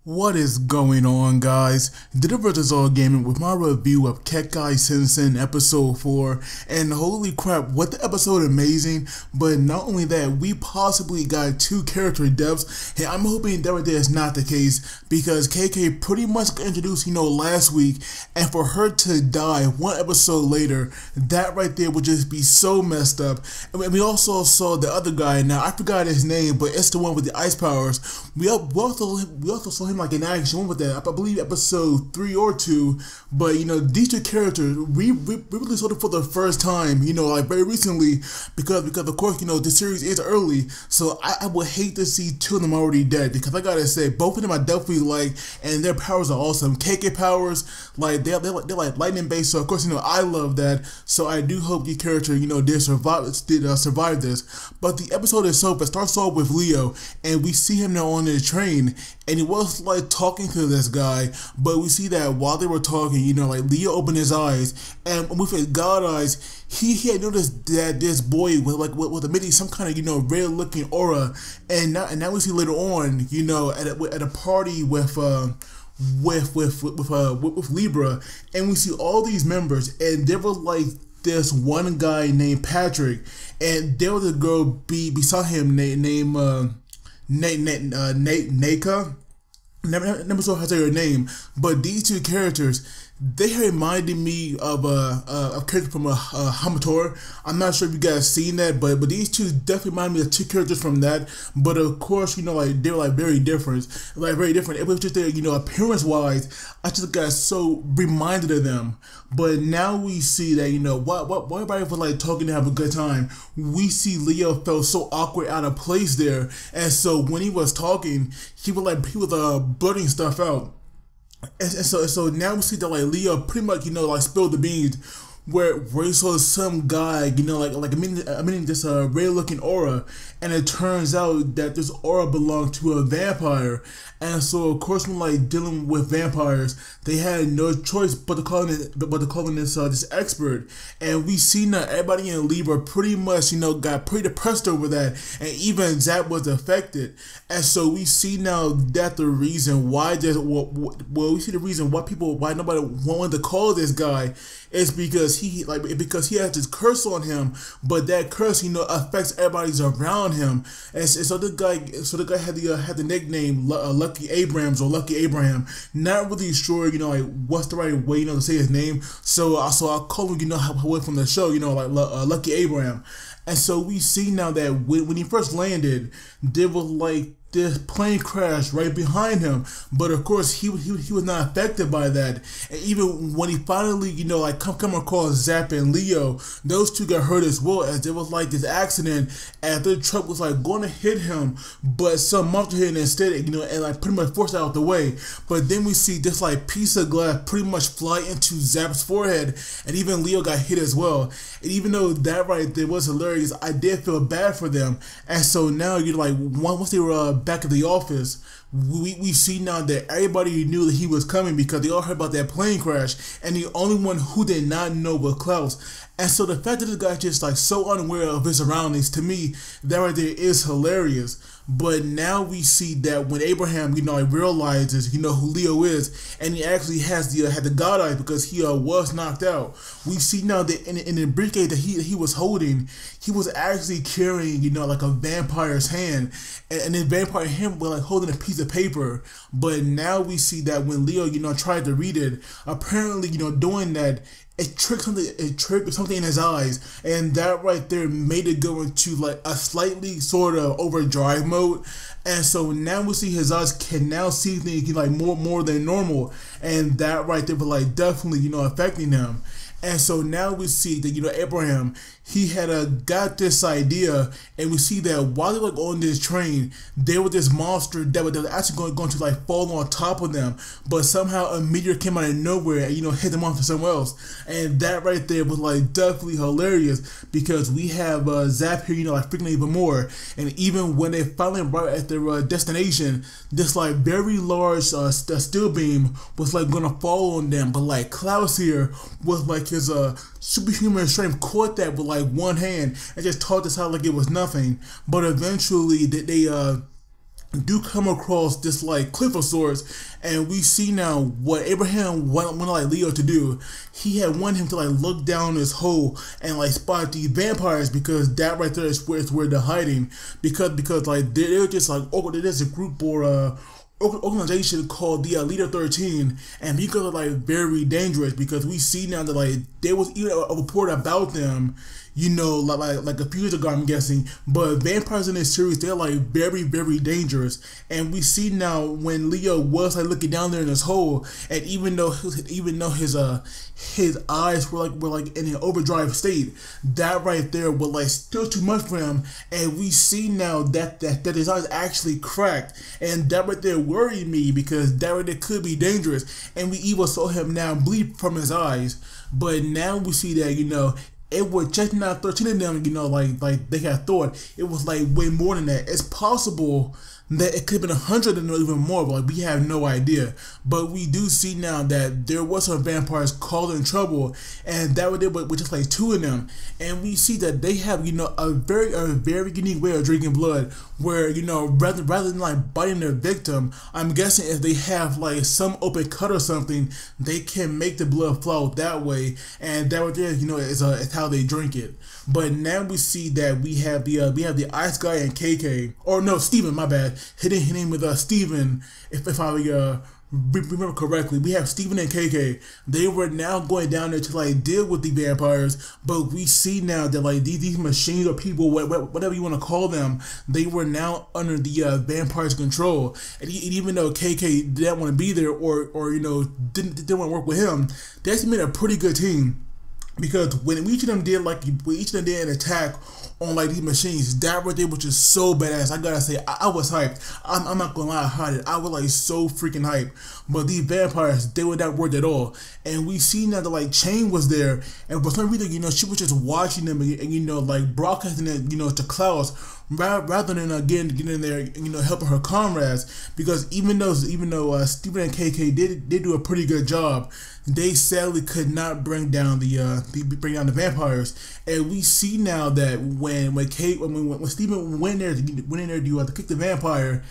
What is going on, guys? All Gaming with my review of Kekkai Sensen episode 4, and holy crap, what the episode amazing. But not only that, we possibly got 2 character deaths, and I'm hoping that is not the case, because KK pretty much got introduced, last week, and for her to die 1 episode later, that right there would just be so messed up. And we also saw the other guy. Now I forgot his name, but it's the one with the ice powers. We also saw him like in action with that, I believe episode 3 or 2, but these 2 characters we really saw them for the first time, like very recently, because of course the series is early, so I would hate to see 2 of them already dead, because I gotta say both of them I definitely like, and their powers are awesome. KK powers, like they're like lightning based, so of course I love that, so I do hope the character did survive this. But the episode itself, it starts off with Leo, and we see him now on the train, and he was like talking to this guy, but we see that while they were talking, like Leo opened his eyes, and with his god eyes, he had noticed that this boy was emitting some kind of rare looking aura, and now we see later on, at a party with Libra, and we see all these members, and there was like this one guy named Patrick, and there was a girl beside him named Naka. Never saw how to say her name, but these 2 characters, they reminded me of a character from Hamator. I'm not sure if you guys seen that, but these 2 definitely remind me of 2 characters from that. But of course, like they were like very different. It was just their appearance wise, I just got so reminded of them. But now we see that why everybody was like talking to have a good time. We see Leo felt so awkward, out of place there, and so when he was talking, he was blurting stuff out. And so now we see that like Leo pretty much like spilled the beans, where he saw some guy like emitting this rare looking aura, and it turns out that this aura belonged to a vampire. And so of course, when like dealing with vampires, they had no choice but to call in this expert. And we see now everybody in Libra pretty much got pretty depressed over that, and even Zap was affected. And so we see now that the reason why we see the reason why nobody wanted to call this guy is because he has this curse on him, but that curse affects everybody's around him. And so the guy had the nickname Lucky Abrams or Lucky Abraham. Not really sure like what's the right way to say his name, so I'll call him away from the show like Lucky Abraham. And so we see now that when he first landed, there was like this plane crash right behind him, but of course he was not affected by that. And even when he finally like come across Zap and Leo, those 2 got hurt as well, as there was like this accident, and the truck was like going to hit him, but some monster hit him instead, and like pretty much forced out the way. But then we see this like piece of glass pretty much fly into Zap's forehead, and even Leo got hit as well. And even though that right there was hilarious, I did feel bad for them. And so now like once they were back at the office, we see now that everybody knew that he was coming, because they all heard about that plane crash, and the only one who did not know was Klaus. And so the fact that this guy just like so unaware of his surroundings, to me, that right there is hilarious. But now we see that when Abraham, realizes, who Leo is, and he actually had the god eye because he was knocked out. We see now that in the briefcase that he was holding, he was actually carrying, like a vampire's hand, and the vampire hand was like holding a piece of paper. But now we see that when Leo, tried to read it, apparently, doing that, it tricked something in his eyes, and that right there made it go into like a slightly sort of overdrive mode. And so now we see his eyes can now see things like more than normal, and that right there was like definitely affecting him. And so now we see that Abraham, he had got this idea, and we see that while they were on this train, there was this monster that was actually going to like fall on top of them, but somehow a meteor came out of nowhere and hit them off to somewhere else. And that right there was like definitely hilarious, because we have Zap here like freaking even more. And even when they finally arrived at their destination, this like very large steel beam was like gonna fall on them, but like Klaus here was like his superhuman strength caught that with like one hand and just tossed this out like it was nothing. But eventually they do come across this like cliff of sorts, and we see now what Abraham wanted like Leo to do. He had wanted him to like look down this hole and like spot these vampires, because that right there is where they're hiding. Because like they're just like, oh, there's a group or organization called the Leader 13, and because they're like very dangerous, because we see now that like there was even a report about them, you know, like a few years ago, I'm guessing. But vampires in this series, they're like very, very dangerous. And we see now when Leo was like looking down there in this hole, and even though his eyes were like in an overdrive state, that right there was like still too much for him. And we see now that his eyes actually cracked, and that right there worried me, because that right there could be dangerous. And we even saw him now bleed from his eyes. But now we see that, you know, it was just not 13 of them, you know, like they had thought. It was like way more than that. It's possible that it could have been 100 and even more, but like we have no idea. But we do see now that there was some vampires causing trouble, and that was with just like 2 of them. And we see that they have, you know, a very unique way of drinking blood, where, you know, rather than like biting their victim, I'm guessing if they have like some open cut or something, they can make the blood flow that way, and that right there, you know, is how they drink it. But now we see that we have the Ice Guy and KK, or no, Steven, my bad. His name was Steven, if I remember correctly. We have Steven and K.K. They were now going down there to like deal with the vampires, but we see now that like these machines or people, whatever you want to call them, they were now under the vampires' control. And even though K.K. didn't want to be there, or you know, didn't want to work with him, they actually made a pretty good team. Because when each of them did an attack on like these machines, that right there was just so badass. I gotta say, I was hyped. I'm not gonna lie, I was like so freaking hyped. But these vampires, they were not worth at all. And we see now that like Chain was there, and for some reason, you know, she was just watching them and you know, like broadcasting it, you know, to Klaus, rather than again getting in there, you know, helping her comrades. Because even though Steven and K.K. did do a pretty good job, they sadly could not bring down the vampires. And we see now that when Steven went in there to kick the vampire,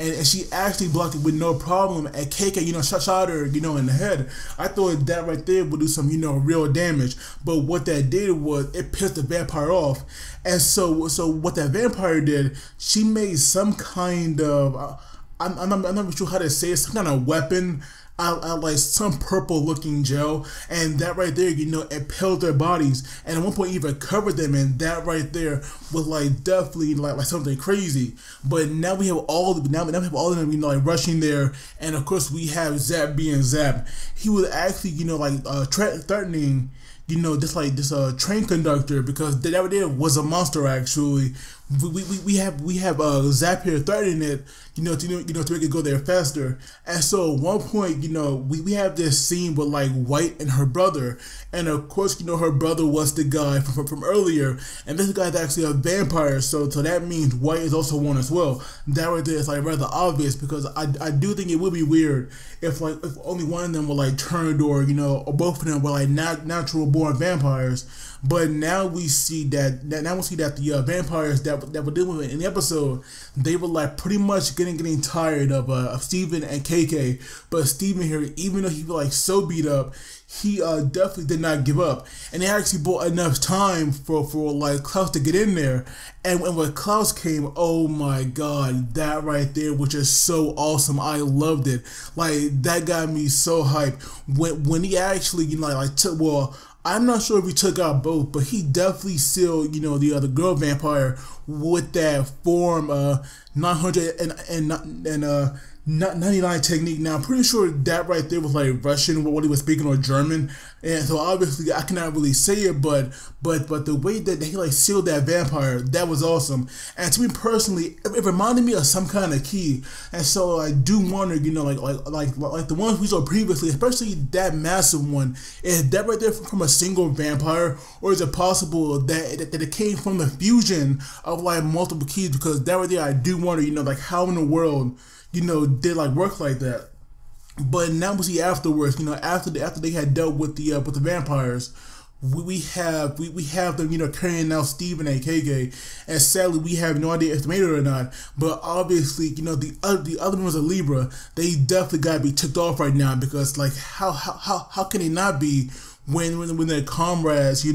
and she actually blocked it with no problem, and KK, you know, shot her, you know, in the head. I thought that right there would do some, you know, real damage. But what that did was it pissed the vampire off. And so what that vampire did, she made some kind of, I'm not sure how to say it, some kind of weapon, like some purple looking gel, and that right there, you know, impaled their bodies, and at one point even covered them, and that right there was like definitely like something crazy. But now we have all of them, you know, like rushing there, and of course we have Zap being Zap. He was actually, you know, like threatening, you know, this train conductor, because that right there was a monster actually. We have Zap here threatening it, you know, to make it go there faster. And so at one point, you know, we have this scene with like White and her brother, and of course, you know, her brother was the guy from earlier, and this guy is actually a vampire, so that means White is also one as well. That right there is like rather obvious, because I do think it would be weird if only one of them were like turned, or you know, or both of them were like natural born vampires. But now we see that the vampires that were dealing with it in the episode, they were like pretty much getting tired of Steven and KK. But Steven here, even though he was like so beat up, he definitely did not give up, and they actually bought enough time for like Klaus to get in there. And when Klaus came, oh my god, that right there was just so awesome. I loved it. Like that got me so hyped when he actually, you know, like took, well, I'm not sure if he took out both, but he definitely sealed, you know, the other girl vampire with that form 999 technique. Now I'm pretty sure that right there was like Russian, what he was speaking, or German, and so obviously I cannot really say it, but the way that he like sealed that vampire, that was awesome. And to me personally, it reminded me of some kind of key. And so I do wonder, you know, like the ones we saw previously, especially that massive one, is that right there from a single vampire, or is it possible that it came from the fusion of like multiple keys? Because that right there, I do wonder, you know, like how in the world, you know, did like work like that. But now we see afterwards, you know, after they had dealt with the vampires, we have them, carrying out Steven and K.K. And sadly, we have no idea if they made it or not. But obviously, the other members of Libra, they definitely gotta be ticked off right now, because like how can they not be when their comrades,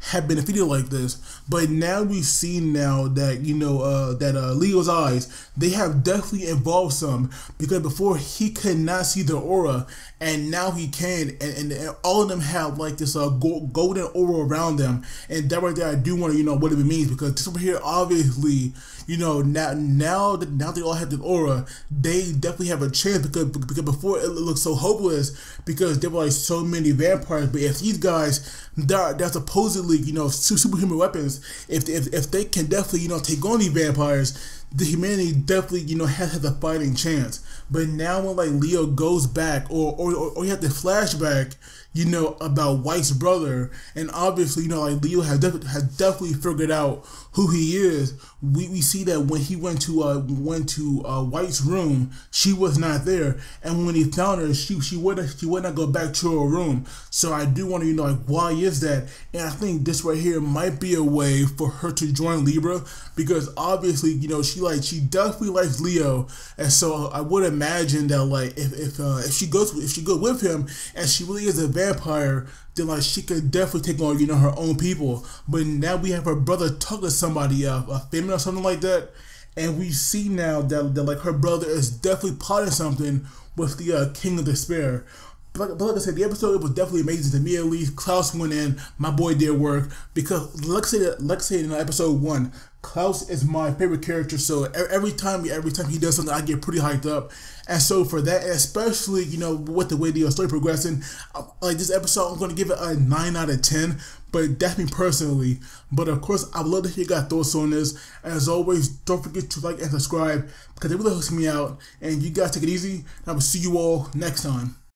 have been defeated like this? But now we've seen now that Leo's eyes, they have definitely evolved some, because before he could not see their aura, and now he can, and all of them have like this golden aura around them. And that right there, I do want to what it means, because this over here, obviously, now they all have the aura, they definitely have a chance, because before it looked so hopeless because there were like so many vampires. But if these guys, they're supposedly superhuman weapons, if they can definitely take on these vampires, the humanity definitely has a fighting chance. But now when like Leo goes back, or you have the flashback about White's brother, and obviously like Leo has definitely figured out who he is. We see that when he went to White's room, she was not there, and when he found her, she would not go back to her room. So I do want to like, why is that? And I think this right here might be a way for her to join Libra, because obviously she definitely likes Leo, and so I would imagine that like if she goes with him and she really is a vampire, then like she could definitely take on her own people. But now we have her brother talk to somebody, a family or something like that, and we see now that like her brother is definitely plotting something with the King of Despair. But like I said, the episode, it was definitely amazing to me, at least. Klaus went in, my boy did work, because let's say in episode 1, Klaus is my favorite character, so every time he does something, I get pretty hyped up. And so for that, especially with the way the story progressing, like this episode, I'm going to give it a 9 out of 10. But that's me personally. But of course, I would love to hear your guys' thoughts on this. As always, don't forget to like and subscribe, because it really helps me out. And you guys take it easy. And I will see you all next time.